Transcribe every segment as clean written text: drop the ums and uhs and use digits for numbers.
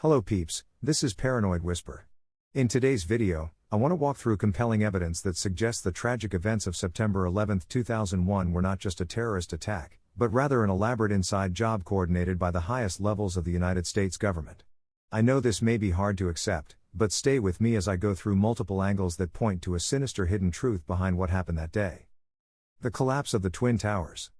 Hello peeps, this is Paranoid Whisper. In today's video, I want to walk through compelling evidence that suggests the tragic events of September 11, 2001 were not just a terrorist attack, but rather an elaborate inside job coordinated by the highest levels of the United States government. I know this may be hard to accept, but stay with me as I go through multiple angles that point to a sinister hidden truth behind what happened that day. The collapse of the Twin Towers.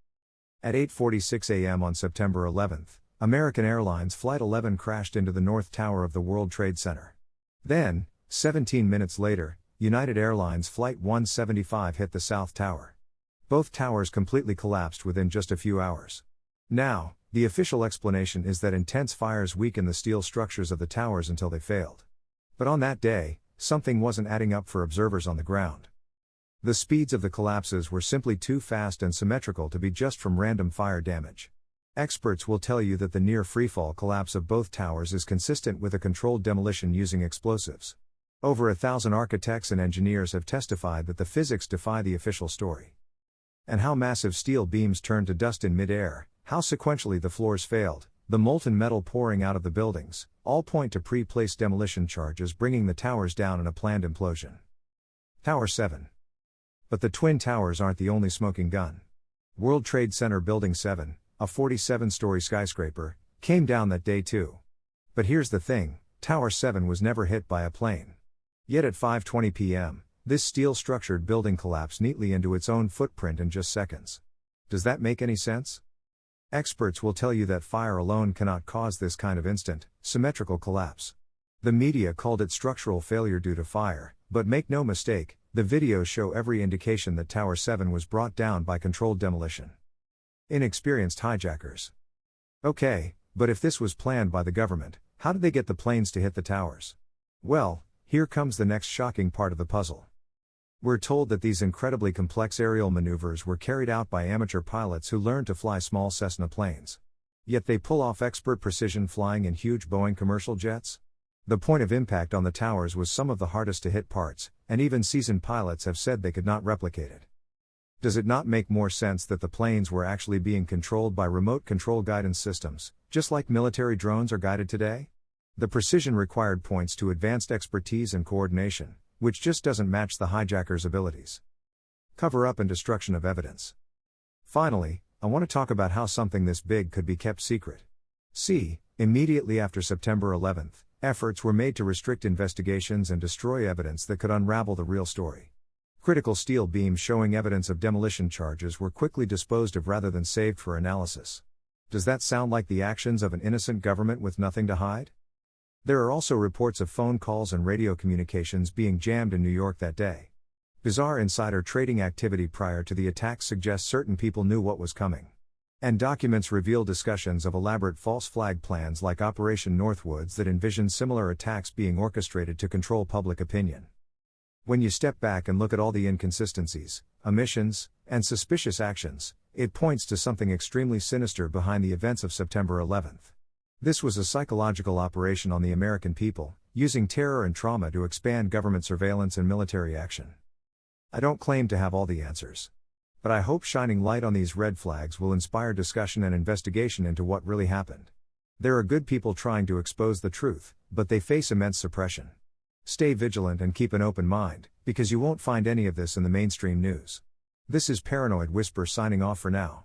At 8:46 a.m. on September 11, American Airlines Flight 11 crashed into the North Tower of the World Trade Center. Then, 17 minutes later, United Airlines Flight 175 hit the South Tower. Both towers completely collapsed within just a few hours. Now, the official explanation is that intense fires weakened the steel structures of the towers until they failed. But on that day, something wasn't adding up for observers on the ground. The speeds of the collapses were simply too fast and symmetrical to be just from random fire damage. Experts will tell you that the near freefall collapse of both towers is consistent with a controlled demolition using explosives. Over 1,000 architects and engineers have testified that the physics defy the official story. And how massive steel beams turned to dust in mid-air, how sequentially the floors failed, the molten metal pouring out of the buildings, all point to pre-placed demolition charges bringing the towers down in a planned implosion. Tower 7. But the Twin Towers aren't the only smoking gun. World Trade Center Building 7, a 47-story skyscraper, came down that day too. But here's the thing, Tower 7 was never hit by a plane. Yet at 5:20 p.m., this steel-structured building collapsed neatly into its own footprint in just seconds. Does that make any sense? Experts will tell you that fire alone cannot cause this kind of instant, symmetrical collapse. The media called it structural failure due to fire, but make no mistake, the videos show every indication that Tower 7 was brought down by controlled demolition. Inexperienced hijackers. Okay, but if this was planned by the government, how did they get the planes to hit the towers? Well, here comes the next shocking part of the puzzle. We're told that these incredibly complex aerial maneuvers were carried out by amateur pilots who learned to fly small Cessna planes. Yet they pull off expert precision flying in huge Boeing commercial jets? The point of impact on the towers was some of the hardest to hit parts, and even seasoned pilots have said they could not replicate it. Does it not make more sense that the planes were actually being controlled by remote control guidance systems, just like military drones are guided today? The precision required points to advanced expertise and coordination, which just doesn't match the hijackers' abilities. Cover-up and destruction of evidence. Finally, I want to talk about how something this big could be kept secret. See, immediately after September 11, efforts were made to restrict investigations and destroy evidence that could unravel the real story. Critical steel beams showing evidence of demolition charges were quickly disposed of rather than saved for analysis. Does that sound like the actions of an innocent government with nothing to hide? There are also reports of phone calls and radio communications being jammed in New York that day. Bizarre insider trading activity prior to the attack suggests certain people knew what was coming. And documents reveal discussions of elaborate false flag plans like Operation Northwoods that envision similar attacks being orchestrated to control public opinion. When you step back and look at all the inconsistencies, omissions, and suspicious actions, it points to something extremely sinister behind the events of September 11. This was a psychological operation on the American people, using terror and trauma to expand government surveillance and military action. I don't claim to have all the answers. But I hope shining light on these red flags will inspire discussion and investigation into what really happened. There are good people trying to expose the truth, but they face immense suppression. Stay vigilant and keep an open mind, because you won't find any of this in the mainstream news. This is Paranoid Whisper signing off for now.